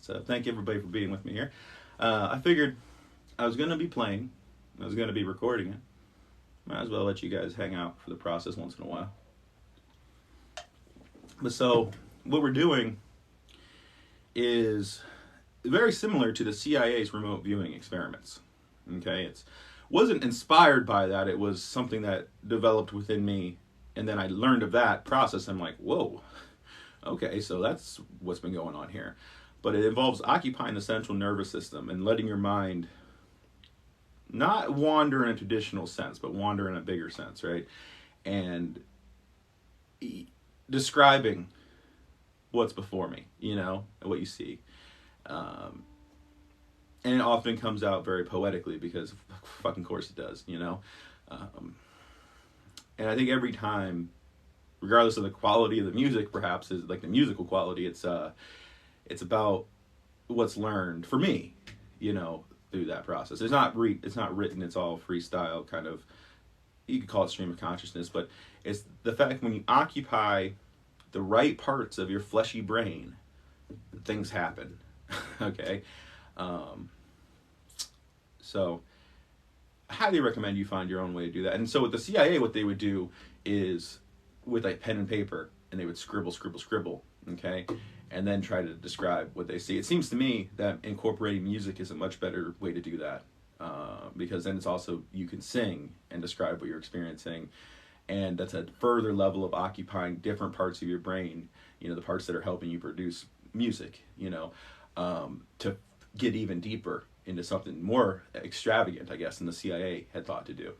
So thank you everybody for being with me here. I figured I was going to be playing. I was going to be recording it. Might as well let you guys hang out for the process once in a while. But so, what we're doing is very similar to the CIA's remote viewing experiments. Okay, it wasn't inspired by that. It was something that developed within me, and then I learned of that process. I'm like, whoa, okay, so that's what's been going on here. But it involves occupying the central nervous system and letting your mind not wander in a traditional sense, but wander in a bigger sense, right? And describing what's before me, what you see. And it often comes out very poetically because fucking course it does, And I think every time, regardless of the quality of the music, perhaps is like the musical quality, it's about what's learned for me, through that process. It's not written, it's all freestyle kind of, you could call it stream of consciousness, but it's the fact when you occupy the right parts of your fleshy brain, things happen. Okay? So I highly recommend you find your own way to do that. And so with the CIA, what they would do is with like pen and paper, and they would scribble, okay? And then try to describe what they see. It seems to me that incorporating music is a much better way to do that, because then it's also, you can sing and describe what you're experiencing, and that's a further level of occupying different parts of your brain, the parts that are helping you produce music, to get even deeper into something more extravagant, I guess, than the CIA had thought to do.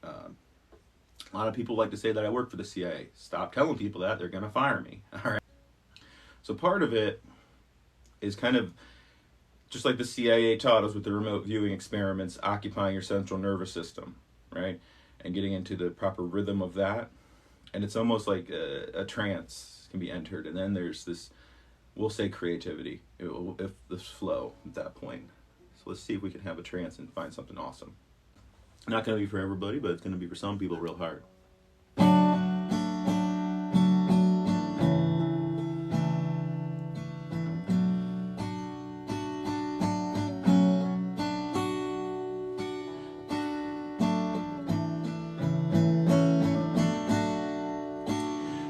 A lot of people like to say that I work for the CIA. Stop telling people that, they're going to fire me. All right. So part of it is kind of just like the CIA taught us with the remote viewing experiments, occupying your central nervous system, right? And getting into the proper rhythm of that. And it's almost like a trance can be entered. And then there's this, we'll say creativity, if this flow at that point. So let's see if we can have a trance and find something awesome. Not going to be for everybody, but it's going to be for some people real hard.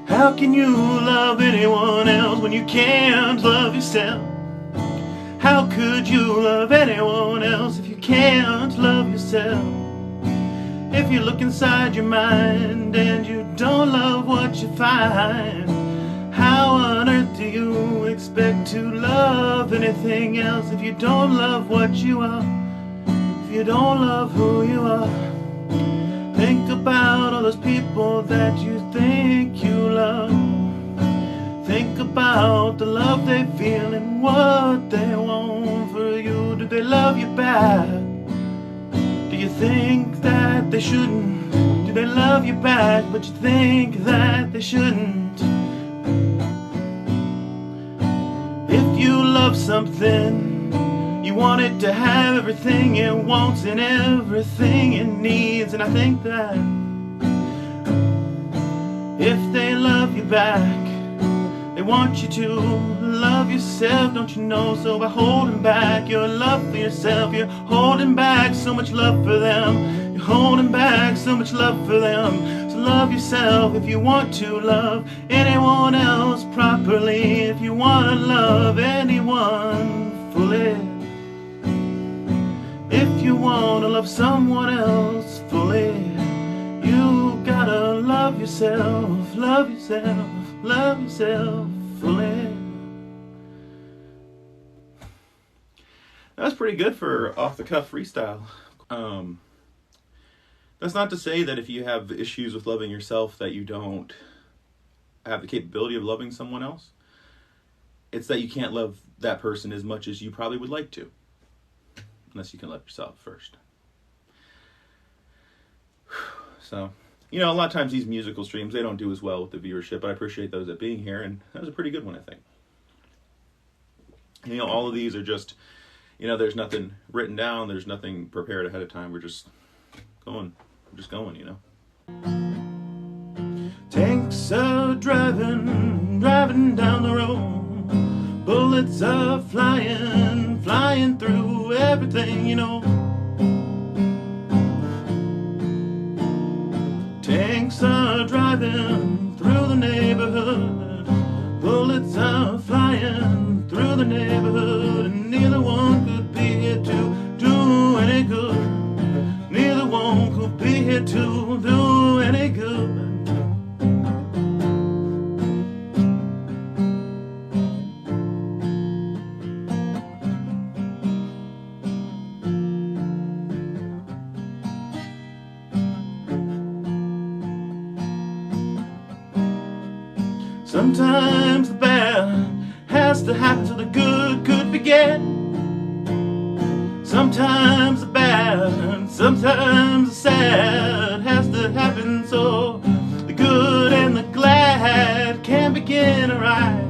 How can you love anyone else when you can't love yourself? How could you love anyone else if you can't love yourself? If you look inside your mind and you don't love what you find, how on earth do you expect to love anything else if you don't love what you are? If you don't love who you are? Think about all those people that you think you love. Think about the love they feel and what they want for you. Do they love you back? Do you think that they shouldn't? Do they love you back but you think that they shouldn't? If you love something, you want it to have everything it wants and everything it needs. And I think that if they love you back, they want you to love yourself, don't you know? So by holding back your love for yourself, you're holding back so much love for them. You're holding back so much love for them. So love yourself if you want to love anyone else properly. If you want to love anyone fully. If you want to love someone else fully, you gotta love yourself, love yourself, love yourself fully. That's pretty good for off-the-cuff freestyle. That's not to say that if you have issues with loving yourself that you don't have the capability of loving someone else. It's that you can't love that person as much as you probably would like to. Unless you can love yourself first. So, a lot of times these musical streams, they don't do as well with the viewership, but I appreciate those that being here, and that was a pretty good one, I think. All of these are just, there's nothing written down, there's nothing prepared ahead of time, we're just going, Tanks are driving down the road, Bullets are flying, flying through everything, you know. Tanks are driving through the neighborhood. Bullets are flying through the neighborhood, and neither one could be here to do any good. Neither one could be here to do any good. Sometimes the bad has to happen so the good could begin. Sometimes the bad, sometimes the sad has to happen so the good and the glad can begin alright.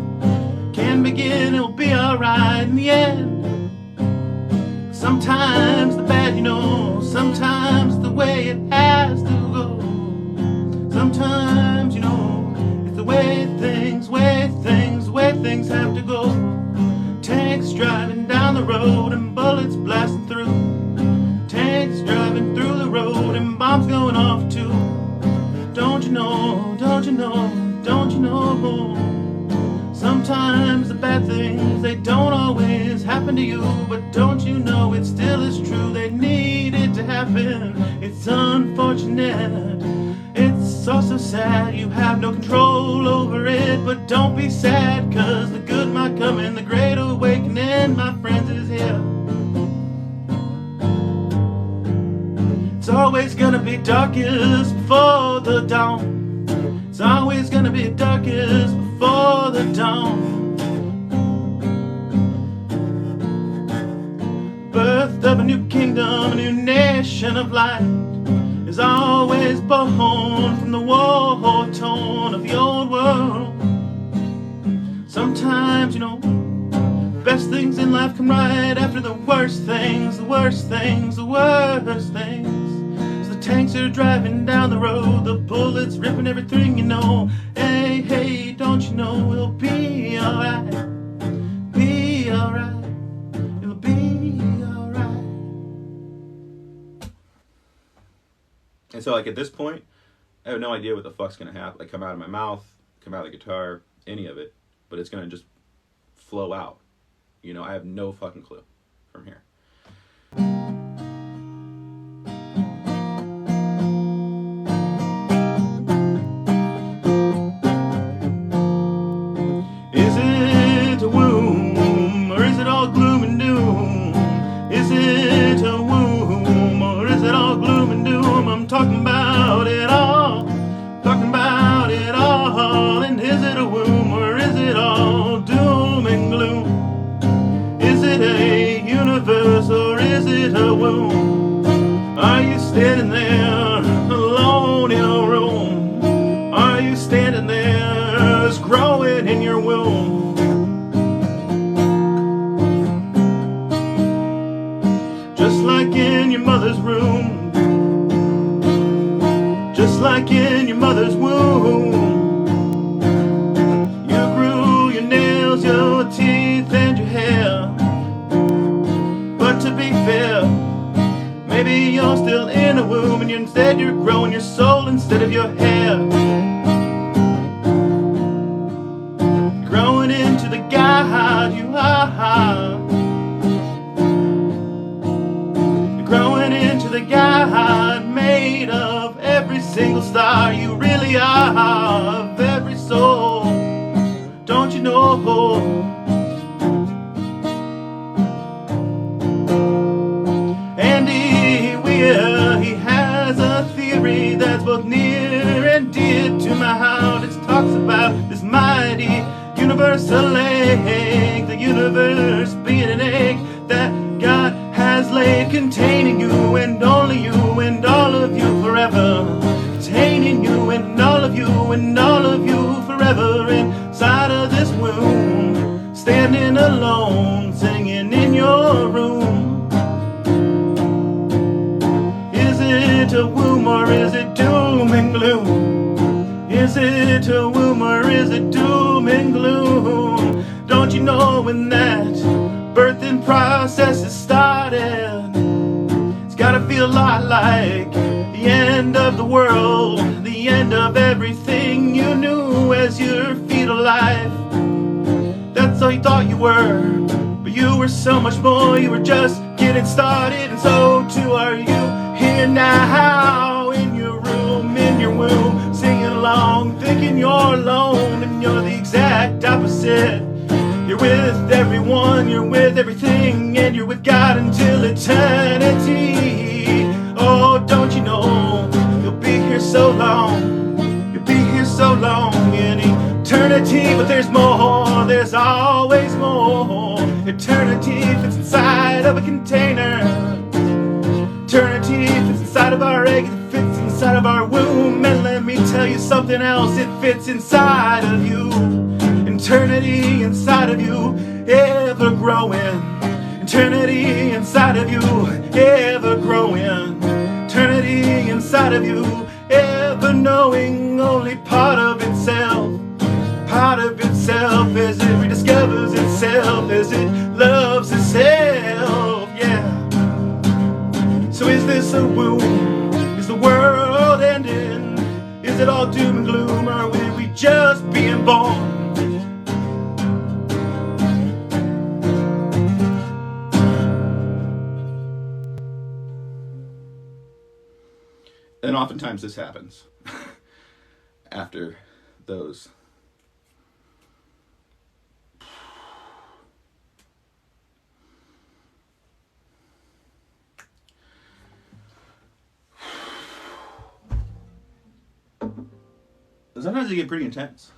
Can begin, it'll be alright in the end. Sometimes the bad, you know, sometimes the way it has to go. Sometimes, you know, it's the way things have to go. Tanks driving down the road and bullets blasting through. Tanks driving through the road and bombs going off too. Don't you know, don't you know, don't you know? Sometimes the bad things, they don't always happen to you. But don't you know it still is true, they need it to happen. It's unfortunate, it's also sad, you have no control over it. But don't be sad, cause the good might come in. The great awakening, my friends, is here. It's always gonna be darkest before the dawn. It's always gonna be darkest before the dawn. Birth of a new kingdom, a new nation of light is always born from the war torn of the old world. Sometimes, you know, best things in life come right after the worst things, the worst things, the worst things. So the tanks are driving down the road, the bullets ripping everything, you know. Hey, hey, don't you know it'll be alright, be alright, it'll be alright. And so, like, at this point, I have no idea what the fuck's gonna happen, like, come out of my mouth, come out of the guitar, any of it, but it's gonna just flow out. You know, I have no fucking clue from here. Is it a womb, or is it all gloom and doom? Is it a womb, or is it all gloom and doom? I'm talking about it all, talking about it all. And is it a womb, or is it all doom and gloom? Is it a universe, or is it a womb? Are you standing there alone in a room? Are you standing there as growing in your womb? Just like in your mother's room, just like in your mother's womb. You grew your nails, your teeth, and your hair. But to be fair, maybe you're still in a womb, and instead you're growing your soul instead of your hair. Growing into the God you are. You're growing into the God made of every single star. You really are, of every soul. Don't you know? Andy Weir, he has a theory that's both near when that birthing process is started. It's gotta feel a lot like the end of the world, the end of everything you knew as your feet alive. That's all you thought you were, but you were so much more. You were just getting started, and so too are you here now in your room, in your womb, singing along, thinking you're alone, and you're the exact opposite. You're with everyone, you're with everything, and you're with God until eternity. Oh, don't you know, you'll be here so long, you'll be here so long in eternity, but there's more, there's always more. Eternity fits inside of a container. Eternity fits inside of our egg, it fits inside of our womb, and let me tell you something else, it fits inside of you. Eternity inside of you, ever growing. Eternity inside of you, ever growing. Eternity inside of you, ever knowing only part of itself. Part of itself as it rediscovers itself, as it loves itself, yeah. So is this a wound? Is the world ending? Is it all doom and gloom, or are we just being born? And oftentimes this happens after those. Sometimes they get pretty intense.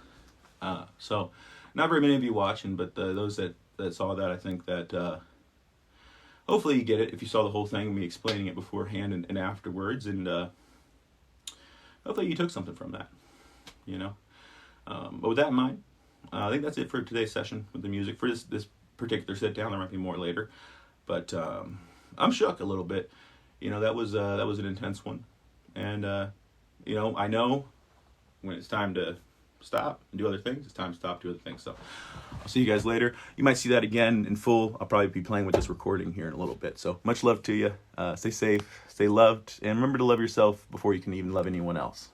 So, not very many of you watching, but those that saw that, I think that hopefully you get it if you saw the whole thing, me explaining it beforehand and afterwards, and hopefully you took something from that, you know. But with that in mind, I think that's it for today's session with the music for this particular sit down. There might be more later, but I'm shook a little bit. You know, that was an intense one, and you know, I know when it's time to stop and do other things, it's time to stop, do other things. So I'll see you guys later. You might see that again in full. I'll probably be playing with this recording here in a little bit. So much love to you. Stay safe, stay loved, and remember to love yourself before you can even love anyone else.